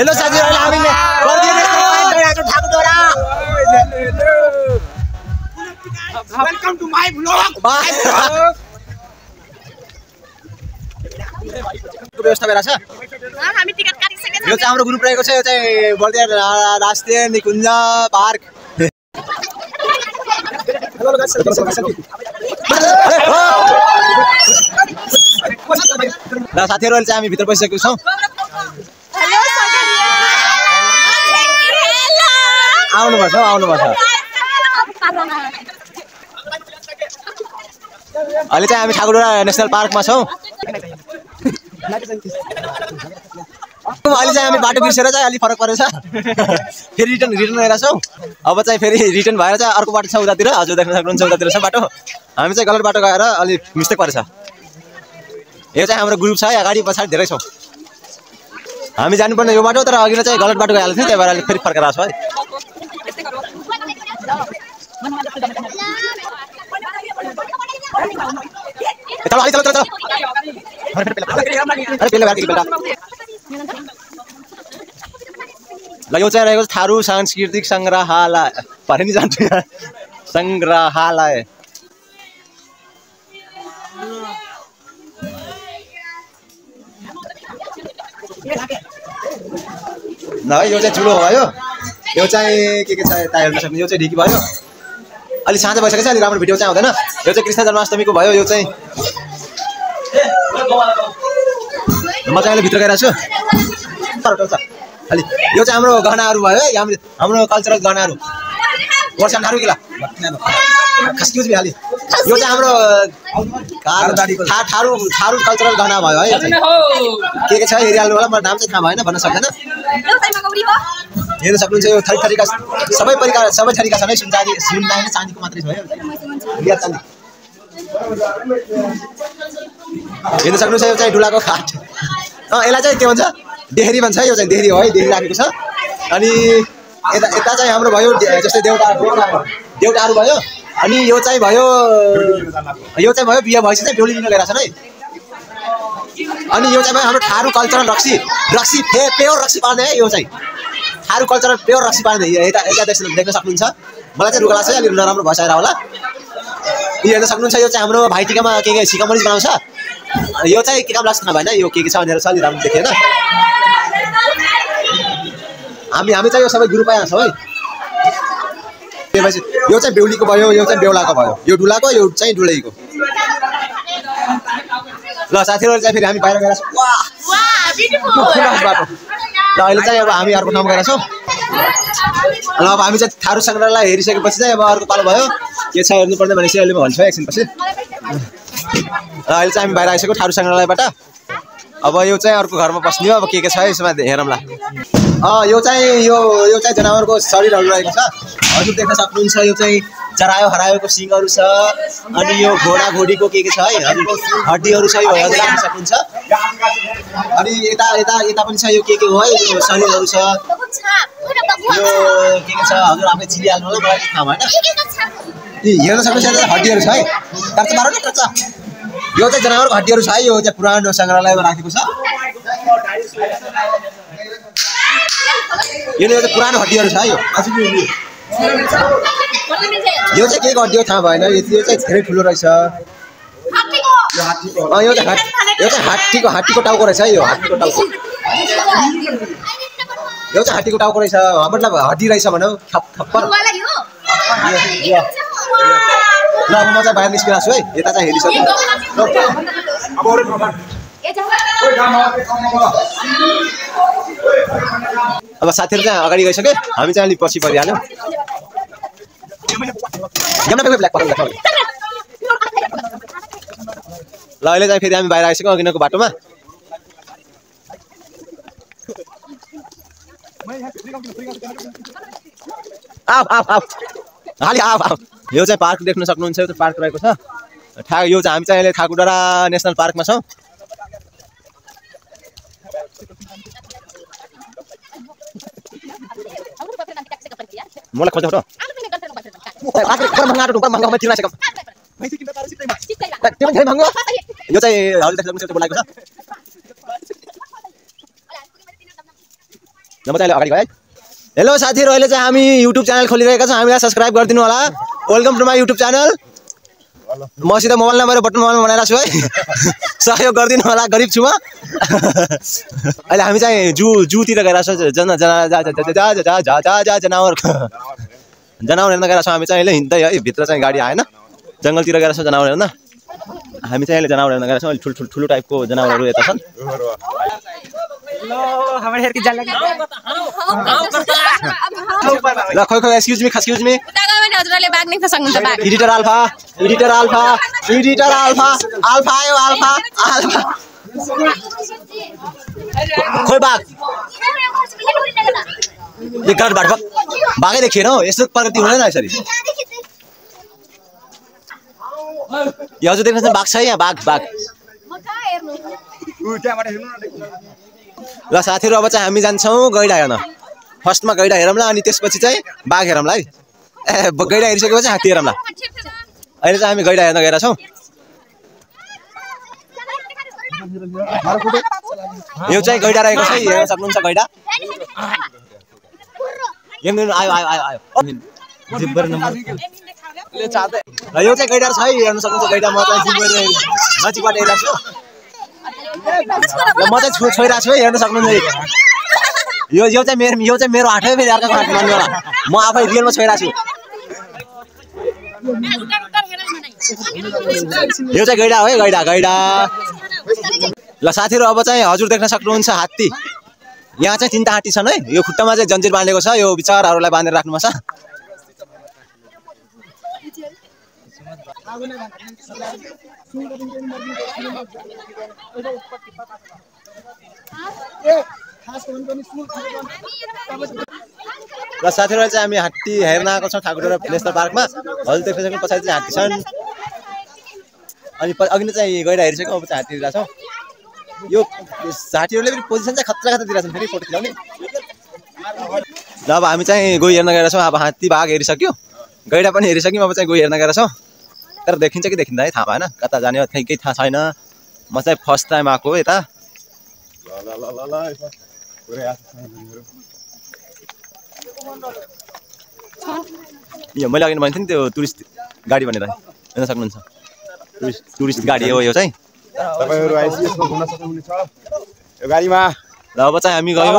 Hello साथीहरु हामीले गरिदिएको ठाकुरडोरा वेलकम टु माय ब्लॉग व्यवस्था भइरा छ हामी टिकट काटिसकेका छौं यो चाहिँ हाम्रो ग्रुप रहेको छ यो चाहिँ बर्दिया राष्ट्रिय निकुञ्ज पार्क हेलो गाइस ल साथीहरु अहिले चाहिँ हामी भित्र पसिसकेका छौं आउनुपर्छ अहिले चाहिँ हामी ठाकुरडोरा नेशनल पार्कमा छौं अहिले चाहिँ हामी बाटो बिर्सेर चाहिँ अलि फरक परेछ फेरि रिटर्न गएर छौं अब चाहिँ फेरि रिटर्न भएर चाहिँ अर्को बाटो छ उतातिर हजुर देख्न सक्नुहुन्छ उतातिर छ बाटो हामी चाहिँ गलत बाटो गएर अलि मिस्टेक परेछ यो चाहिँ हाम्रो ग्रुप छ अगाडि पछाडि धेरै छौं हामी जानुपर्ने यो बाटो तर अघि चाहिँ गलत बाटो गइहाल्छ त्यही भएर फेरि फर्केर आछौं है ल यो चाहिँ रहेको थारू सांस्कृतिक संग्रहालय परे नि जान्छु यहाँ संग्रहालय ल यो चाहिँ ठुलो भयो यो चाहिँ के छ यता हेर्न सक्नु यो चाहिँ ढिकी भयो अलि साँझ भइसकेछ अलि राम्रो भिडियो चाहिँ आउँदैन यो चाहिँ कृष्ण जन्माष्टमीको भयो यो चाहिँ म चाहिँ अहिले भित्र गइरहेको छु अलि यो चाहिँ हाम्रो गहनाहरू भयो है हाम्रो कल्चरल गहनाहरू वर्षन थारू किला खस्क्युज भी हाली यो चाहिँ हाम्रो थारू कल्चरल गहना भयो है के छ एरियाल वाला मलाई नाम चाहिँ थाहा भएन भन्न सक्दैन हेर्न सक्नुहुन्छ यो थरीका सबै थरीका छन् है सुन चाँदीको मात्रै छ है रिया चाँदी हेर्न सक्नुहुन्छ यो चाहिँ डुलाको खाट यसलाई चाहिँ के भन्छ देहरी भन्छ यो चाहिँ देहरी हो है देहरी राखेको छ अनि यता चाहिँ हाम्रो भयो जस्तै देउटाहरू भयो अनि यो चाहिँ भयो बिहे भएपछि चाहिँ बेहुली लिन गइरहेको छन् है अनि यो चाहिँ भयो हाम्रो थारू कल्चरल रक्सी प्योर रक्सी पार्ने है यो चाहिँ थारू कल्चरल प्योर रक्सी पार्ने यता देख्न सक्नुहुन्छ मलाई चाहिँ रुगा लाग्छ अलि नराम्रो भइसकेर होला यो हेर्न सक्नुहुन्छ यो चाहिँ हाम्रो भाइटिकामा के सिकामरिज बनाउँछ यो चाहिँ के काम लाग्छ थाहा भएन यो के छ भनेर अलि राम्रो देखेन हामी चाहिँ यो सबै ग्रुपै छौँ है यो चाहिँ बेहुलीको भयो यो चाहिँ बेहुलाको भयो यो डुलाको यो चाहिँ डुलैको ल साथीहरु चाहिँ फेरि हामी बाहिर गएर छौँ बाटो ल अहिले चाहिँ अब हामी अर्को ठाउँमा गएर छौँ ल अब हामी चाहिँ थारू संग्रहालय हेरिसकेपछि चाहिँ अब अर्को पालो भयो के छ हेर्नुपर्ने भनेपछि अहिले म भन्छु एकछिनपछि र अहिले चाहिँ हामी बाहिर आइसक्यो थारू संग्रहालयबाट अब यो चाहिँ अर्को घरमा बस्ने हो अब के छ यसमा हेरौँला यो चाहिँ जनावरको शरीरहरू रहेको छ हजुर देख्न सक्नुहुन्छ यो चाहिँ जरायो हरायोको सिङहरू छ अनि यो घोडा घोडीको के छ है हड्डीहरू छ यो हजुर देख्न सक्नुहुन्छ अनि यता पनि छ यो के हो है यो शरीरहरू छ यो के छ हजुर आफै चिनिहाल्नु होला मलाई थाहा भएन हेर्न सक्नुहुन्छ हड्डीहरू छ है कच्चा मारौ न कच्चा यो चाहिँ जनावरको हड्डीहरू छ है यो चाहिँ पुरानो सङ्ग्रहालयमा राखेको छ यो चाहिँ पुरानो हड्डीहरू छ यो चाहिँ के हड्डी हो थाहा भएन यो चाहिँ धेरै ठुलो रहेछ यो चाहिँ हात्तीको टाउको रहेछ है यो हात्तीको टाउको यो चाहिँ हात्तीको टाउको रहेछ मतलब हड्डी रहेछ भनौँ थप्पर ल म चाहिँ बाहिर निस्किरहेको छु है यता चाहिँ हेरिसक्छु अब साथीहरु चाहिँ अगाडि गइसके हामी चाहिँ अलि पछि परिहाल्यौँ ल अहिले चाहिँ फेरि हामी बाहिर आइसक्यौँ अघिनको बाटोमा यो चाहिँ पार्क देख्न सक्नुहुन्छ यो पार्क रहेको छ यो चाहिँ हामी चाहिँ अहिले ठाकुरडोरा नेशनल पार्कमा छौँ मलाई खोज्दै फोटो यो चाहिँ हजुर देख्न सक्नुहुन्छ बोलाएको छ नभए चाहिँ अगाडि गए। हेलो साथीहरू, अहिले चाहिँ हामी युट्युब च्यानल खोलिरहेका छौँ। हामीलाई सब्सक्राइब गरिदिनु होला। Welcome to my YouTube channel. मसित मोबाइल नम्बर बटन मोबाइलमा बनाएर छु है। सहयोग गरिदिनु होला, गरिब छु म। अहिले हामी चाहिँ जूतिर गएर छौँ। जनावर हेर्न गएर छौँ हामी चाहिँ। अहिले हिँड्दै है, भित्र चाहिँ गाडी आएन। जङ्गलतिर गएर छौँ जनावर हेर्न। हामी चाहिँ अहिले जनावर हेर्न गएर छौँ। ठुलो टाइपको जनावरहरू यता छन्। ल खोइ एक्सक्युज मी एडिटर अल्फा आयो अल्फा खोइ बाघ बाघै देखिएन हौ। यस्तो प्रगति हुँदैन यसरी। यो हजुर देख्नुहुन्छ बाघ छ यहाँ, बाघ। ल साथीहरू, अब चाहिँ हामी जान्छौँ गैडा हेर्न। फर्स्टमा गैडा हेरौँला, अनि त्यसपछि चाहिँ बाघ हेरौँला है। गैडा हेरिसकेपछि हात्ती हेरौँला। अहिले चाहिँ हामी गैडा हेर्न गएर छौँ। यो चाहिँ गैडा रहेको छ, हेर्न सक्नुहुन्छ गैडा। आयो यो चाहिँ गैडा छ है, हेर्न सक्नुहुन्छ गैडा। म चाहिँ नजिकबाट हेरेको छु। म चाहिँ छोइरहेको छु है, हेर्न सक्नुहुन्छ। यो चाहिँ मेरो हात है, फेरि अर्काको हात मान्नु होला। म आफै रियलमा छोइरहेको छु। यो चाहिँ गैडा हो है, गैडा। ल साथीहरू, अब चाहिँ हजुर देख्न सक्नुहुन्छ हात्ती। यहाँ चाहिँ 3टा हात्ती छन् है। यो खुट्टामा चाहिँ जन्जिर बाँधेको छ। यो बिचराहरूलाई बाँधेर राख्नुपर्छ। र साथीहरू, चाहिँ हामी हात्ती हेर्न आएको छौँ ठाकुरडोरा नेसनल पार्कमा। हजुर देख्न सक्नुहुन्छ पछाडि चाहिँ हात्ती छन्। अनि अघि नै चाहिँ गैडा हेरिसक्यो, अब चाहिँ हात्ती हेरिरहेको छौँ। यो साथीहरूले पनि पोजिसन चाहिँ खतरा दिइरहेको छन् फेरि फोटो खिचाउने। ल अब हामी चाहिँ गई हेर्न गएर छौँ। अब हात्ती बाघ हेरिसक्यो, गैडा पनि हेरिसक्यौँ। अब चाहिँ गई हेर्न गएर छौँ। तर देखिन्छ कि देखिँदैन है, थाहा भएन। कता जाने हो केही थाहा छैन। म चाहिँ फर्स्ट टाइम आएको हो यता। यो मैले अघि भनेको थिएँ नि, त्यो टुरिस्ट गाडी भनेर हेर्न सक्नुहुन्छ। टुरिस्ट गाडी हो यो चाहिँ। तपाईहरु आइसकेको घुम्न सक्नुहुनेछ यो गाडीमा। ल अब चाहिँ हामी गयो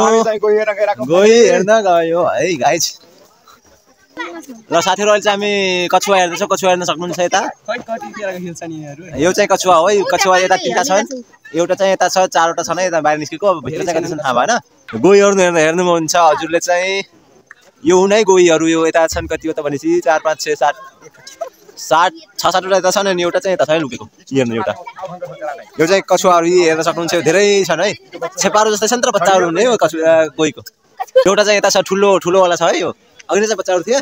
है गाइज। ल साथीहरू, अहिले चाहिँ हामी कछुवा हेर्दैछौँ। कछुवा हेर्न सक्नुहुन्छ यता। यो चाहिँ कछुवा हो है। कछुवा यता 3टा छन्। एउटा चाहिँ यता छ, 4वटा छन् है यता बाहिर निस्केको। अब भित्र चाहिँ कति छन् थाहा भएन। गोहीहरू हेर्नुहुन्छ हजुरले चाहिँ। यो हुन् है गोहीहरू। यो यता छन् कति हो त भनेपछि 4, 5, 6, 7, 6-7वटा यता छन्। अनि एउटा चाहिँ यता छ है लुकेको। हेर्नु एउटा यो चाहिँ कछुवाहरू हेर्न सक्नुहुन्छ। यो धेरै छन् है। छेपारो जस्तै छन् तर बच्चाहरू हुने हो कछुवा गोहीको। एउटा चाहिँ यता छ, ठुलोवाला छ है। यो अघि नै चाहिँ बच्चाहरू थिए।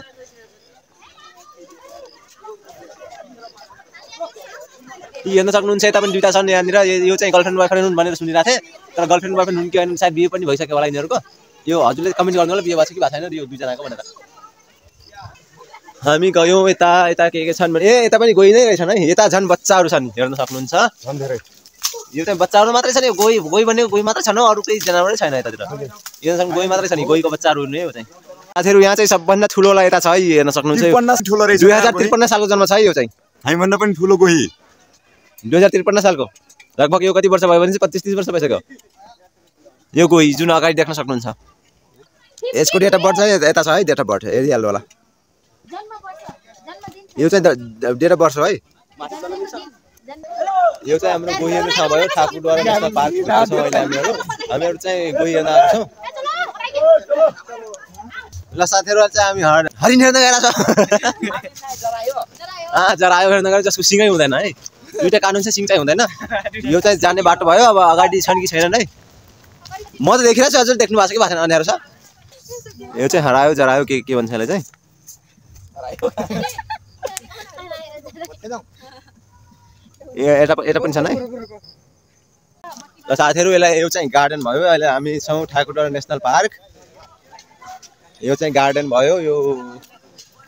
हेर्न सक्नुहुन्छ यता पनि 2टा छन् यहाँनिर। यो चाहिँ गर्लफ्रेन्ड बोयफ्रेन्ड हुन् भनेर सुनिरहेको थिएँ। तर गर्लफ्रेन्ड बोयफ्रेन्ड हुन् कि होइन, सायद बिहे पनि भइसक्यो होला यिनीहरूको। यो हजुरले कमेन्ट गर्नु होला बिहे भएको छ कि भएको छैन यो 2जनाको भनेर। हामी गयौँ यता के छन् भने यता पनि गई नै रहेछन् है। यता झन् बच्चाहरू छन्, हेर्न सक्नुहुन्छ। यो चाहिँ बच्चाहरू मात्रै छन्। यो गोही भनेको गोही मात्रै छन् हो, अरू केही जनावरै छैन यतातिर। यो चाहिँ गोही मात्रै छन्, गोहीको बच्चाहरू हुने हो चाहिँ। साथीहरू, यहाँ चाहिँ सबभन्दा ठुलोवाला यता छ है, हेर्न सक्नुहुन्छ। 2053 सालको जन्म छ है यो चाहिँ। हामीभन्दा पनि ठुलो गोही। 2053 सालको। लगभग यो कति वर्ष भयो भने 25-30 वर्ष भइसक्यो यो गोही, जुन अगाडि देख्न सक्नुहुन्छ। यसको डेट अफ बर्थ चाहिँ यता छ है, डेट अफ बर्थ हेरिहाल्नु होला। यो चाहिँ डेट अफ बर्थ हो है। यो चाहिँ हाम्रो गोही हेर्ने ठाउँ भयो, ठाकुरद्वारा नेसनल पार्क छौँ अहिले हामीहरू चाहिँ गोही हेर्न आएको छौँ। ल साथीहरू, चाहिँ हामी हरिण हेर्न गएर छौँ। जरायो हेर्न गएर, जसको सिङै हुँदैन है। 2टा कानुन चाहिँ सिङ चाहिँ हुँदैन। यो चाहिँ जाने बाटो भयो। अब अगाडि छन् कि छैनन् है, म त देखिरहेको छु। हजुर देख्नु भएको छ कि भएको छैन, अँध्यारो छ। यो चाहिँ हरायो जरायो के भन्छ यसलाई चाहिँ। यता पनि छन् है। ल साथीहरू, यो चाहिँ गार्डन भयो। अहिले हामी छौँ ठाकुरद्वारा नेसनल पार्क। यो चाहिँ गार्डन भयो। यो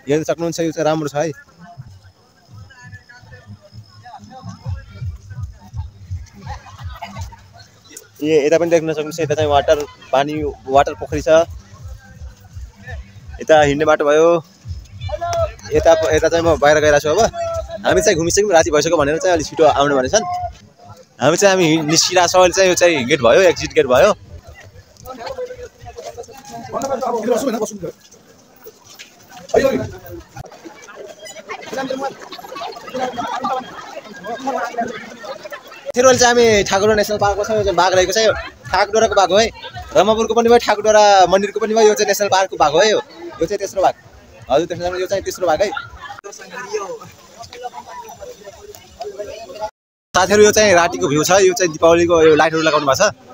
हेर्न सक्नुहुन्छ। यो चाहिँ राम्रो छ है। यता पनि देख्न सक्नुहुन्छ यता चाहिँ वाटर पोखरी छ यता हिँड्ने बाटो भयो यता चाहिँ म बाहिर गइरहेको छु अब हामी चाहिँ घुमिसक्यौँ राति भइसक्यो भनेर चाहिँ अलि छिटो आउने भनेछन् हामी निस्किरहेको छौँ अहिले चाहिँ यो चाहिँ गेट भयो एक्जिट गेट भयो चाहिँ हामी ठाकुरडोरा नेसनल पार्कमा छौँ यो बाघ रहेको छ यो ठाकुरडोराको बाघ हो है ब्रह्मपुरको पनि भयो ठाकुरडोरा मन्दिरको पनि भयो यो चाहिँ नेसनल पार्कको बाघ हो यो चाहिँ तेस्रो बाघ हजुर त्यसमा यो चाहिँ तेस्रो बाघ है साथीहरू यो चाहिँ रातिको भ्यू छ यो चाहिँ दीपावलीको यो लाइटहरू लगाउनु भएको छ